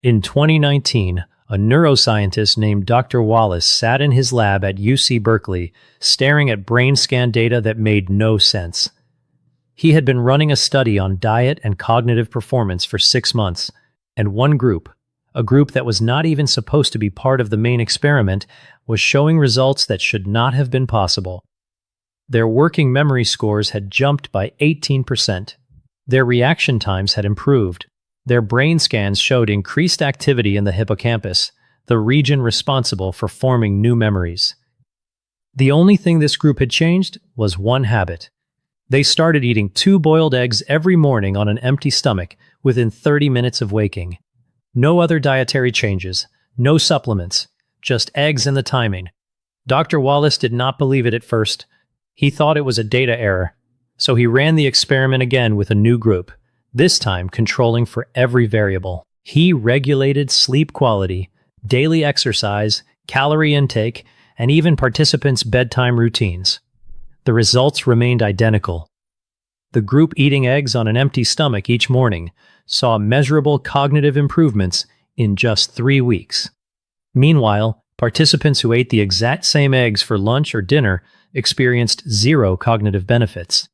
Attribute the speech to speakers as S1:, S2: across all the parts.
S1: In 2019, a neuroscientist named Dr. Wallace sat in his lab at UC Berkeley, staring at brain scan data that made no sense. He had been running a study on diet and cognitive performance for 6 months, and one group, a group that was not even supposed to be part of the main experiment, was showing results that should not have been possible. Their working memory scores had jumped by 18%. Their reaction times had improved. Their brain scans showed increased activity in the hippocampus, the region responsible for forming new memories. The only thing this group had changed was one habit. They started eating 2 boiled eggs every morning on an empty stomach within 30 minutes of waking. No other dietary changes, no supplements, just eggs and the timing. Dr. Wallace did not believe it at first. He thought it was a data error, so he ran the experiment again with a new group, this time controlling for every variable. He regulated sleep quality, daily exercise, calorie intake, and even participants' bedtime routines. The results remained identical. The group eating eggs on an empty stomach each morning saw measurable cognitive improvements in just 3 weeks. Meanwhile, participants who ate the exact same eggs for lunch or dinner experienced 0 cognitive benefits.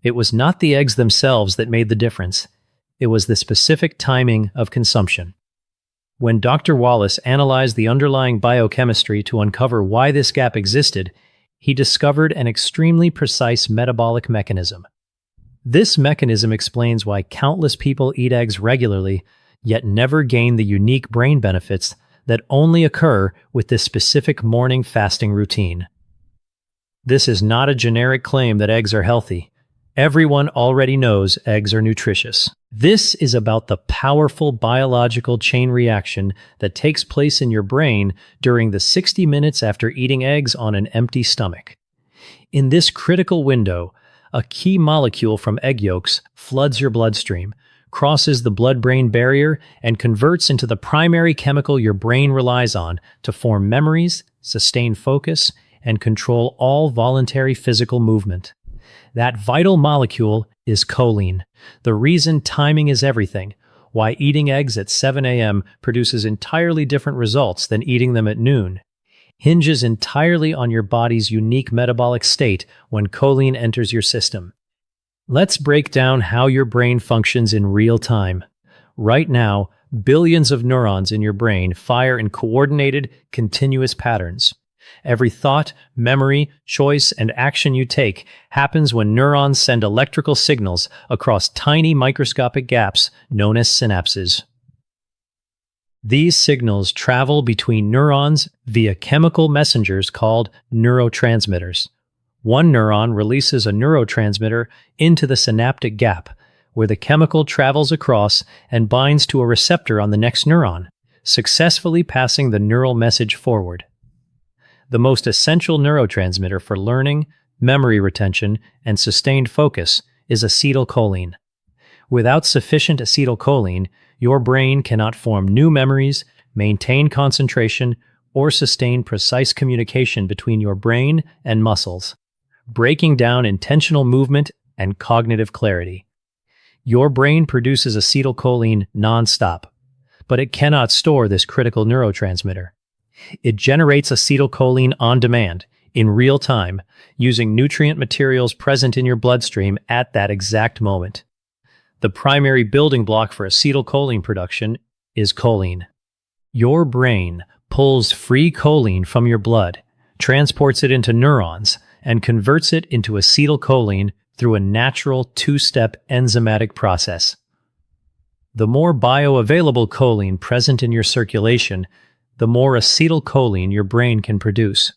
S1: It was not the eggs themselves that made the difference. It was the specific timing of consumption. When Dr. Wallace analyzed the underlying biochemistry to uncover why this gap existed, he discovered an extremely precise metabolic mechanism. This mechanism explains why countless people eat eggs regularly, yet never gain the unique brain benefits that only occur with this specific morning fasting routine. This is not a generic claim that eggs are healthy. Everyone already knows eggs are nutritious. This is about the powerful biological chain reaction that takes place in your brain during the 60 minutes after eating eggs on an empty stomach. In this critical window, a key molecule from egg yolks floods your bloodstream, crosses the blood-brain barrier, and converts into the primary chemical your brain relies on to form memories, sustain focus, and control all voluntary physical movement. That vital molecule is choline, the reason timing is everything, why eating eggs at 7 a.m. produces entirely different results than eating them at noon. Hinges entirely on your body's unique metabolic state when choline enters your system. Let's break down how your brain functions in real time. Right now, billions of neurons in your brain fire in coordinated, continuous patterns. Every thought, memory, choice, and action you take happens when neurons send electrical signals across tiny microscopic gaps known as synapses. These signals travel between neurons via chemical messengers called neurotransmitters. One neuron releases a neurotransmitter into the synaptic gap, where the chemical travels across and binds to a receptor on the next neuron, successfully passing the neural message forward. The most essential neurotransmitter for learning, memory retention, and sustained focus is acetylcholine. Without sufficient acetylcholine, your brain cannot form new memories, maintain concentration, or sustain precise communication between your brain and muscles, breaking down intentional movement and cognitive clarity. Your brain produces acetylcholine nonstop, but it cannot store this critical neurotransmitter. It generates acetylcholine on demand, in real time, using nutrient materials present in your bloodstream at that exact moment. The primary building block for acetylcholine production is choline. Your brain pulls free choline from your blood, transports it into neurons, and converts it into acetylcholine through a natural 2-step enzymatic process. The more bioavailable choline present in your circulation, the more acetylcholine your brain can produce.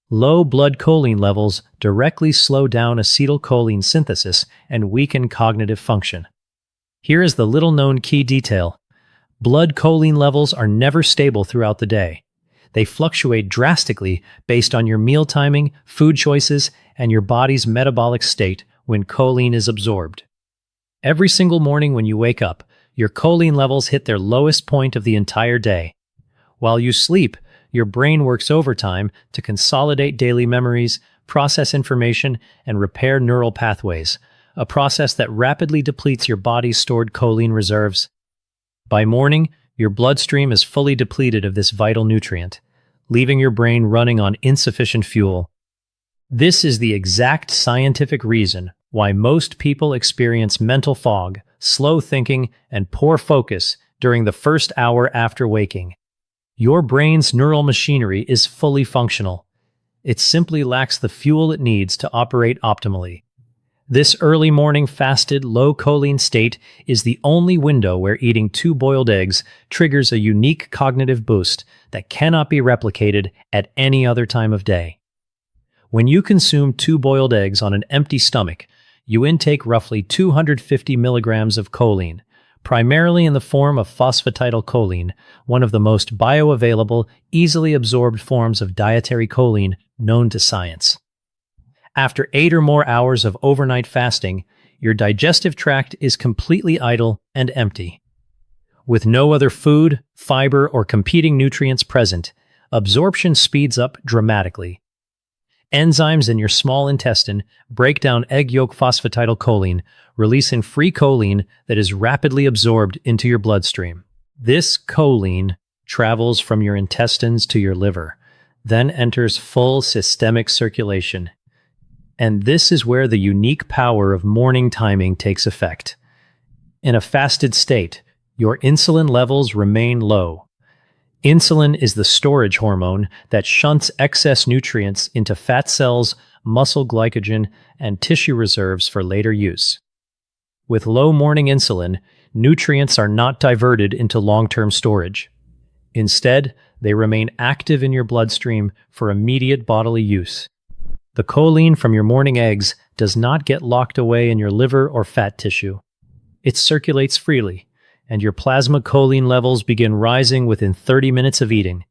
S1: Low blood choline levels directly slow down acetylcholine synthesis and weaken cognitive function. Here is the little-known key detail. Blood choline levels are never stable throughout the day. They fluctuate drastically based on your meal timing, food choices, and your body's metabolic state when choline is absorbed. Every single morning when you wake up, your choline levels hit their lowest point of the entire day. While you sleep, your brain works overtime to consolidate daily memories, process information, and repair neural pathways, a process that rapidly depletes your body's stored choline reserves. By morning, your bloodstream is fully depleted of this vital nutrient, leaving your brain running on insufficient fuel. This is the exact scientific reason why most people experience mental fog, slow thinking, and poor focus during the first hour after waking. Your brain's neural machinery is fully functional. It simply lacks the fuel it needs to operate optimally. This early morning fasted, low choline state is the only window where eating 2 boiled eggs triggers a unique cognitive boost that cannot be replicated at any other time of day. When you consume 2 boiled eggs on an empty stomach, you intake roughly 250 milligrams of choline, primarily in the form of phosphatidylcholine, one of the most bioavailable, easily absorbed forms of dietary choline known to science. After 8 or more hours of overnight fasting, your digestive tract is completely idle and empty. With no other food, fiber, or competing nutrients present, absorption speeds up dramatically. Enzymes in your small intestine break down egg yolk phosphatidylcholine, releasing free choline that is rapidly absorbed into your bloodstream. This choline travels from your intestines to your liver, then enters full systemic circulation. And this is where the unique power of morning timing takes effect. In a fasted state, your insulin levels remain low. Insulin is the storage hormone that shunts excess nutrients into fat cells, muscle glycogen, and tissue reserves for later use. With low morning insulin, nutrients are not diverted into long-term storage. Instead, they remain active in your bloodstream for immediate bodily use. The choline from your morning eggs does not get locked away in your liver or fat tissue. It circulates freely, and your plasma choline levels begin rising within 30 minutes of eating.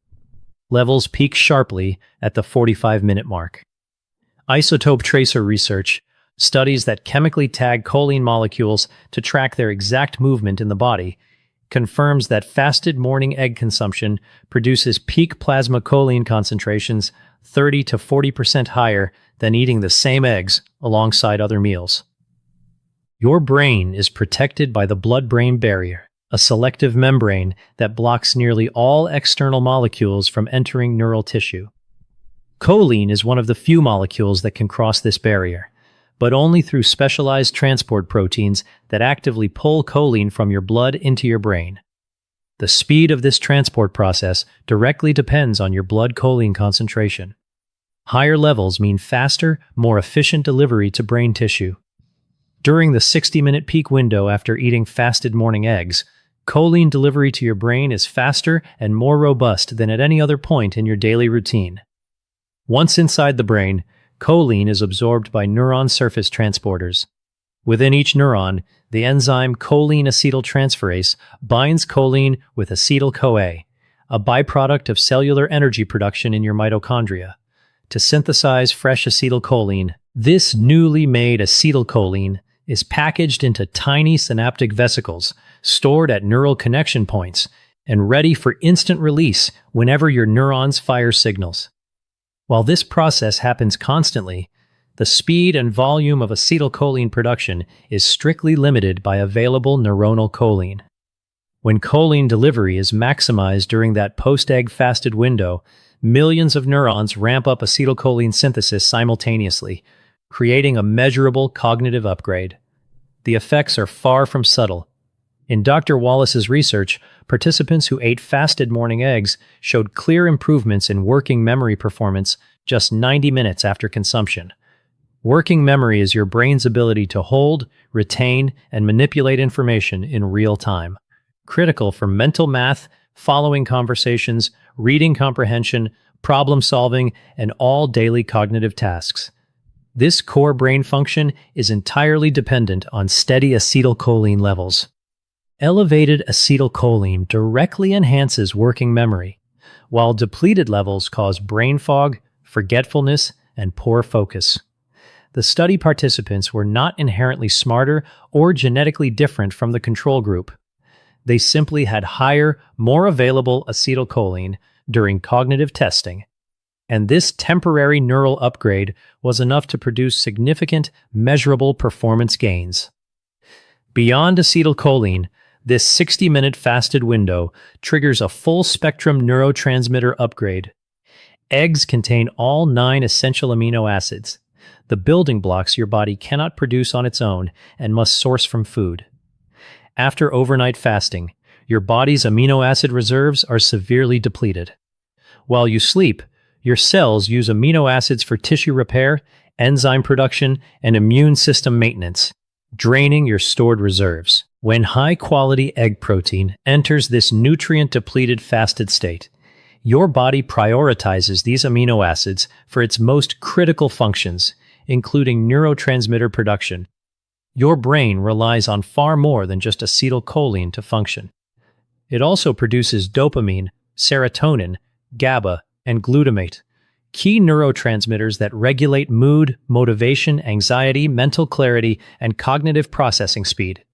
S1: Levels peak sharply at the 45-minute mark. Isotope tracer research, studies that chemically tag choline molecules to track their exact movement in the body, confirms that fasted morning egg consumption produces peak plasma choline concentrations 30 to 40% higher than eating the same eggs alongside other meals. Your brain is protected by the blood-brain barrier, a selective membrane that blocks nearly all external molecules from entering neural tissue. Choline is one of the few molecules that can cross this barrier, but only through specialized transport proteins that actively pull choline from your blood into your brain. The speed of this transport process directly depends on your blood choline concentration. Higher levels mean faster, more efficient delivery to brain tissue. During the 60-minute peak window after eating fasted morning eggs, choline delivery to your brain is faster and more robust than at any other point in your daily routine. Once inside the brain, choline is absorbed by neuron surface transporters. Within each neuron, the enzyme choline acetyltransferase binds choline with acetyl-CoA, a byproduct of cellular energy production in your mitochondria, to synthesize fresh acetylcholine. This newly made acetylcholine is packaged into tiny synaptic vesicles, stored at neural connection points, and ready for instant release whenever your neurons fire signals. While this process happens constantly, the speed and volume of acetylcholine production is strictly limited by available neuronal choline. When choline delivery is maximized during that post-egg fasted window, millions of neurons ramp up acetylcholine synthesis simultaneously, creating a measurable cognitive upgrade. The effects are far from subtle. In Dr. Wallace's research, participants who ate fasted morning eggs showed clear improvements in working memory performance just 90 minutes after consumption. Working memory is your brain's ability to hold, retain, and manipulate information in real time, critical for mental math, following conversations, reading comprehension, problem solving, and all daily cognitive tasks. This core brain function is entirely dependent on steady acetylcholine levels. Elevated acetylcholine directly enhances working memory, while depleted levels cause brain fog, forgetfulness, and poor focus. The study participants were not inherently smarter or genetically different from the control group. They simply had higher, more available acetylcholine during cognitive testing, and this temporary neural upgrade was enough to produce significant, measurable performance gains. Beyond acetylcholine, This 60-minute fasted window triggers a full-spectrum neurotransmitter upgrade. Eggs contain all 9 essential amino acids, the building blocks your body cannot produce on its own and must source from food. After overnight fasting, your body's amino acid reserves are severely depleted. While you sleep, your cells use amino acids for tissue repair, enzyme production, and immune system maintenance, draining your stored reserves. When high-quality egg protein enters this nutrient-depleted fasted state, your body prioritizes these amino acids for its most critical functions, including neurotransmitter production. Your brain relies on far more than just acetylcholine to function. It also produces dopamine, serotonin, GABA, and glutamate, key neurotransmitters that regulate mood, motivation, anxiety, mental clarity, and cognitive processing speed.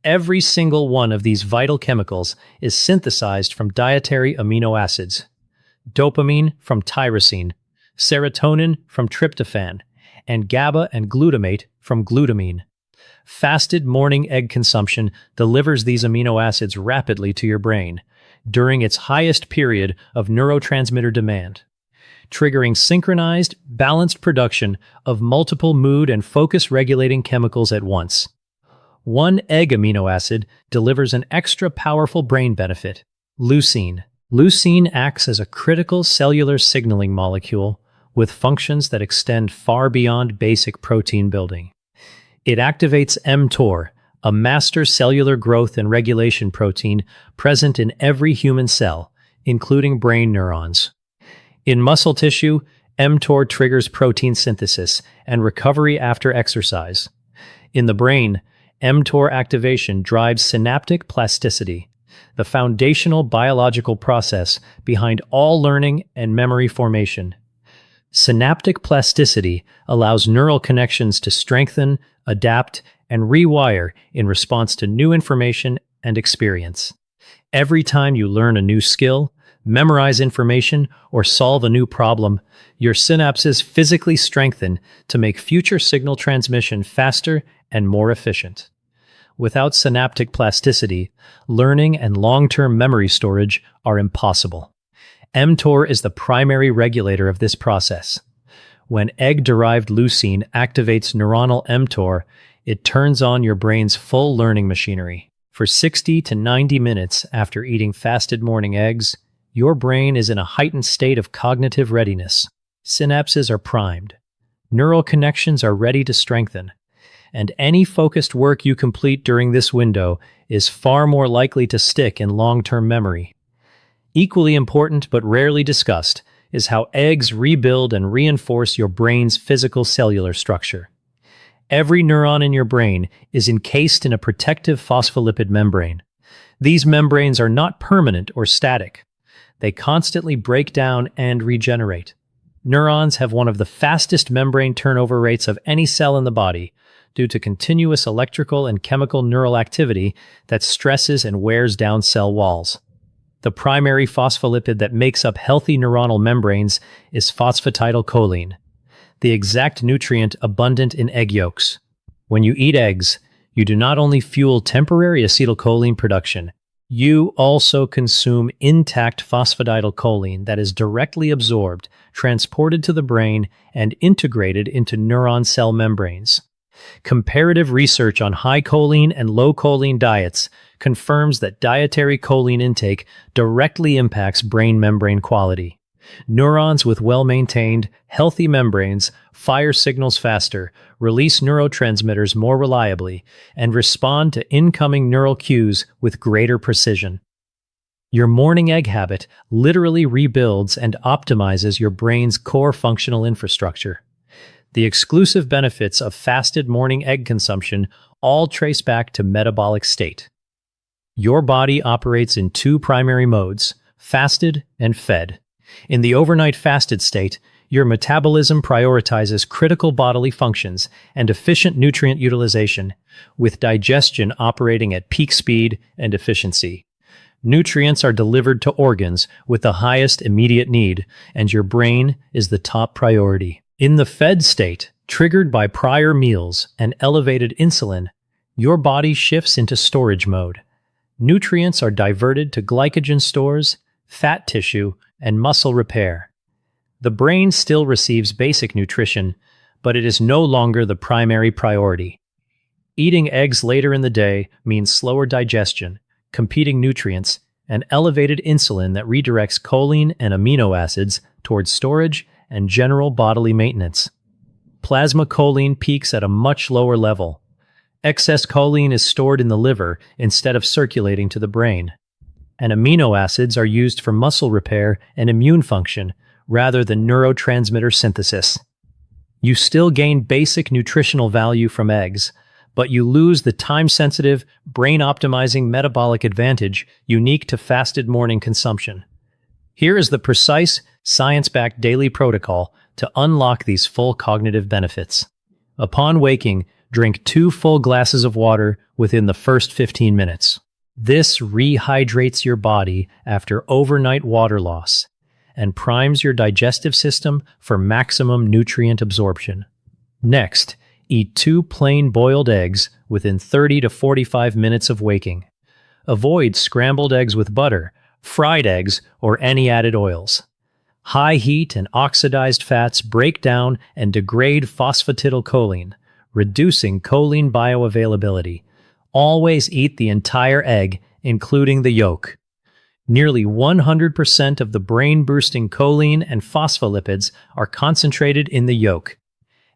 S1: Every single one of these vital chemicals is synthesized from dietary amino acids. Dopamine from tyrosine, serotonin from tryptophan, and GABA and glutamate from glutamine. Fasted morning egg consumption delivers these amino acids rapidly to your brain during its highest period of neurotransmitter demand, triggering synchronized, balanced production of multiple mood and focus-regulating chemicals at once. One egg amino acid delivers an extra powerful brain benefit: leucine. Leucine acts as a critical cellular signaling molecule with functions that extend far beyond basic protein building. It activates mTOR, a master cellular growth and regulation protein present in every human cell, including brain neurons. In muscle tissue, mTOR triggers protein synthesis and recovery after exercise. In the brain, mTOR activation drives synaptic plasticity, the foundational biological process behind all learning and memory formation. Synaptic plasticity allows neural connections to strengthen, adapt, and rewire in response to new information and experience. Every time you learn a new skill, memorize information, or solve a new problem, your synapses physically strengthen to make future signal transmission faster and more efficient. Without synaptic plasticity, learning and long-term memory storage are impossible. mTOR is the primary regulator of this process. When egg-derived leucine activates neuronal mTOR, it turns on your brain's full learning machinery. For 60 to 90 minutes after eating fasted morning eggs, your brain is in a heightened state of cognitive readiness. Synapses are primed. Neural connections are ready to strengthen. And any focused work you complete during this window is far more likely to stick in long-term memory. Equally important but rarely discussed is how eggs rebuild and reinforce your brain's physical cellular structure. Every neuron in your brain is encased in a protective phospholipid membrane. These membranes are not permanent or static. They constantly break down and regenerate. Neurons have one of the fastest membrane turnover rates of any cell in the body due to continuous electrical and chemical neural activity that stresses and wears down cell walls. The primary phospholipid that makes up healthy neuronal membranes is phosphatidylcholine, the exact nutrient abundant in egg yolks. When you eat eggs, you do not only fuel temporary acetylcholine production, you also consume intact phosphatidylcholine that is directly absorbed, transported to the brain, and integrated into neuron cell membranes. Comparative research on high choline and low choline diets confirms that dietary choline intake directly impacts brain membrane quality. Neurons with well-maintained, healthy membranes fire signals faster, release neurotransmitters more reliably, and respond to incoming neural cues with greater precision. Your morning egg habit literally rebuilds and optimizes your brain's core functional infrastructure. The exclusive benefits of fasted morning egg consumption all trace back to metabolic state. Your body operates in 2 primary modes: fasted and fed. In the overnight fasted state, your metabolism prioritizes critical bodily functions and efficient nutrient utilization, with digestion operating at peak speed and efficiency. Nutrients are delivered to organs with the highest immediate need, and your brain is the top priority. In the fed state, triggered by prior meals and elevated insulin, your body shifts into storage mode. Nutrients are diverted to glycogen stores, fat tissue, and muscle repair. The brain still receives basic nutrition, but it is no longer the primary priority. Eating eggs later in the day means slower digestion, competing nutrients, and elevated insulin that redirects choline and amino acids towards storage and general bodily maintenance. Plasma choline peaks at a much lower level. Excess choline is stored in the liver instead of circulating to the brain. And amino acids are used for muscle repair and immune function rather than neurotransmitter synthesis. You still gain basic nutritional value from eggs, but you lose the time-sensitive, brain-optimizing metabolic advantage unique to fasted morning consumption. Here is the precise, science-backed daily protocol to unlock these full cognitive benefits. Upon waking, drink 2 full glasses of water within the first 15 minutes. This rehydrates your body after overnight water loss and primes your digestive system for maximum nutrient absorption. Next, eat 2 plain boiled eggs within 30 to 45 minutes of waking. Avoid scrambled eggs with butter, fried eggs, or any added oils. High heat and oxidized fats break down and degrade phosphatidylcholine, reducing choline bioavailability. Always eat the entire egg, including the yolk. Nearly 100% of the brain-boosting choline and phospholipids are concentrated in the yolk.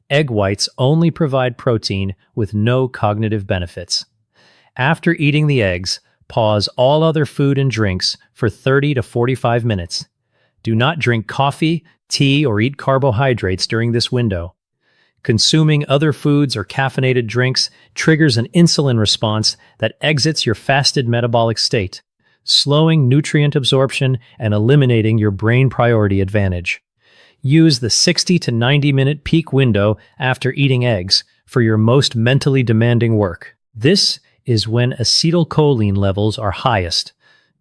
S1: Egg whites only provide protein with no cognitive benefits. After eating the eggs, pause all other food and drinks for 30 to 45 minutes. Do not drink coffee, tea, or eat carbohydrates during this window. Consuming other foods or caffeinated drinks triggers an insulin response that exits your fasted metabolic state, slowing nutrient absorption and eliminating your brain priority advantage. Use the 60 to 90-minute peak window after eating eggs for your most mentally demanding work. This is when acetylcholine levels are highest,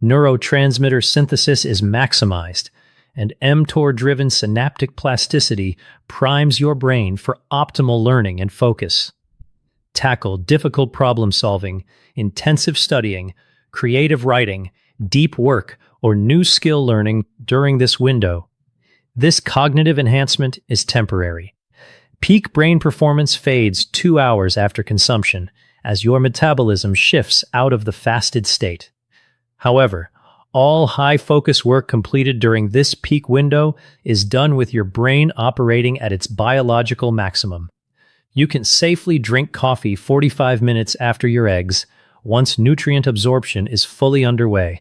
S1: neurotransmitter synthesis is maximized, and mTOR-driven synaptic plasticity primes your brain for optimal learning and focus. Tackle difficult problem-solving, intensive studying, creative writing, deep work, or new skill learning during this window. This cognitive enhancement is temporary. Peak brain performance fades 2 hours after consumption as your metabolism shifts out of the fasted state. However, all high-focus work completed during this peak window is done with your brain operating at its biological maximum. You can safely drink coffee 45 minutes after your eggs, once nutrient absorption is fully underway,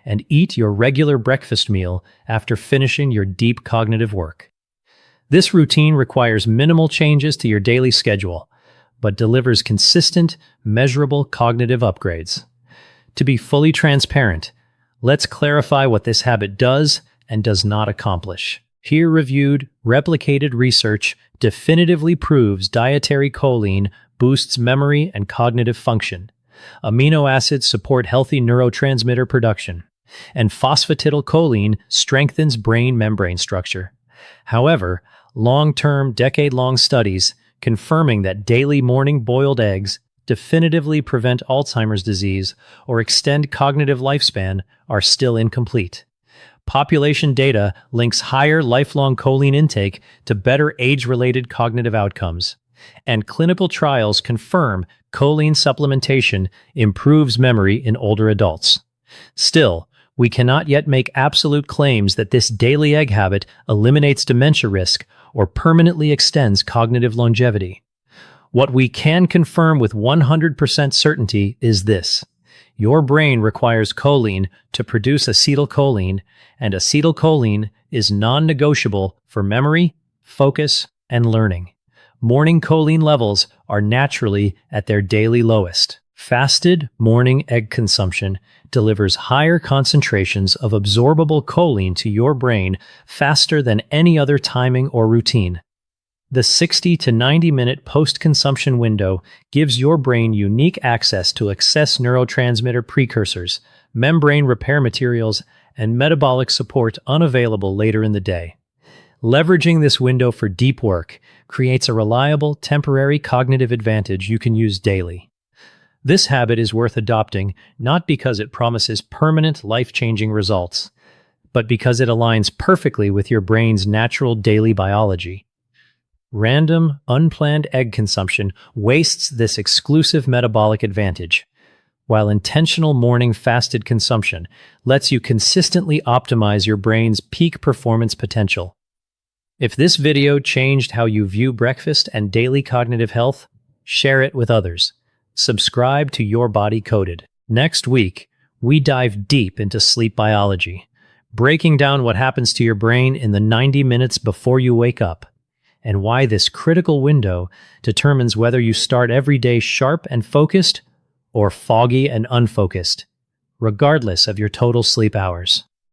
S1: and eat your regular breakfast meal after finishing your deep cognitive work. This routine requires minimal changes to your daily schedule, but delivers consistent, measurable cognitive upgrades. To be fully transparent, let's clarify what this habit does and does not accomplish. Peer-reviewed, replicated research definitively proves dietary choline boosts memory and cognitive function. Amino acids support healthy neurotransmitter production, and phosphatidylcholine strengthens brain membrane structure. However, long-term, decade-long studies confirming that daily morning boiled eggs definitively prevent Alzheimer's disease or extend cognitive lifespan are still incomplete. Population data links higher lifelong choline intake to better age-related cognitive outcomes, and clinical trials confirm choline supplementation improves memory in older adults. Still, we cannot yet make absolute claims that this daily egg habit eliminates dementia risk or permanently extends cognitive longevity. What we can confirm with 100% certainty is this: your brain requires choline to produce acetylcholine, and acetylcholine is non-negotiable for memory, focus, and learning. Morning choline levels are naturally at their daily lowest. Fasted morning egg consumption delivers higher concentrations of absorbable choline to your brain faster than any other timing or routine. The 60 to 90-minute post-consumption window gives your brain unique access to excess neurotransmitter precursors, membrane repair materials, and metabolic support unavailable later in the day. Leveraging this window for deep work creates a reliable, temporary cognitive advantage you can use daily. This habit is worth adopting not because it promises permanent, life-changing results, but because it aligns perfectly with your brain's natural daily biology. Random, unplanned egg consumption wastes this exclusive metabolic advantage, while intentional morning fasted consumption lets you consistently optimize your brain's peak performance potential. If this video changed how you view breakfast and daily cognitive health, share it with others. Subscribe to Your Body Coded. Next week, we dive deep into sleep biology, breaking down what happens to your brain in the 90 minutes before you wake up, and why this critical window determines whether you start every day sharp and focused or foggy and unfocused, regardless of your total sleep hours.